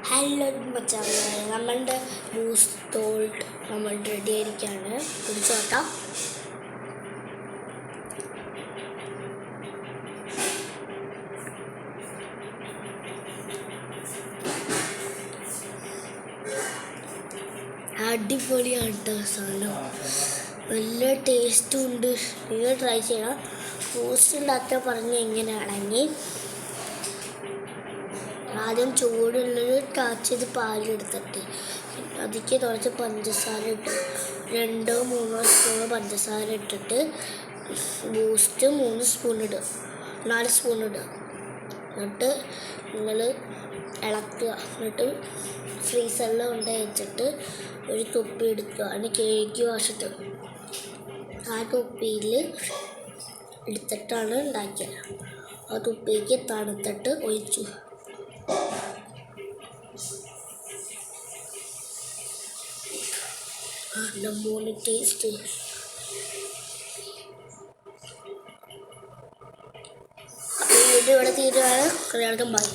Hello മച്ചാനെ, നമ്മളുടെ boost ടോൾട്ട് നമ്മൾ റെഡി ആയിരിക്കുകയാണ്. കുടിച്ചോട്ടാ. അടിപൊളിയാണ് കേട്ടോ സാധനം, നല്ല ടേസ്റ്റും ഉണ്ട്. നിങ്ങൾ ട്രൈ ചെയ്യണം. ബൂസ്റ്റ് ഉണ്ടാക്കാൻ പറഞ്ഞ് എങ്ങനെയാണെങ്കിൽ ആദ്യം ചൂടുള്ളത് കാച്ചിയത് പാലെടുത്തിട്ട് അതിലേക്ക് കുറച്ച് പഞ്ചസാര ഇട്ട് 2-3 സ്പൂൺ പഞ്ചസാര ഇട്ടിട്ട് ബൂസ്റ്റ് 3 സ്പൂൺ ഇടുക, 4 സ്പൂൺ ഇടുക. എന്നിട്ട് നിങ്ങൾ ഇളക്കുക. എന്നിട്ട് ഫ്രീസറിൽ കൊണ്ട് വെച്ചിട്ട് ഒരു തൊപ്പി എടുക്കുക. അതിന് കേക്ക് വാഷിട്ട് ആ തൊപ്പിയിൽ എടുത്തിട്ടാണ് ഉണ്ടാക്കിയത്. ആ തൊപ്പിക്ക് തണുത്തിട്ട് ഒഴിച്ചു. മോന് ടേസ്റ്റ്. വീഡിയോ ഇവിടെ തീരുവാണ്. കുറേ ആൾക്കും ബൈ.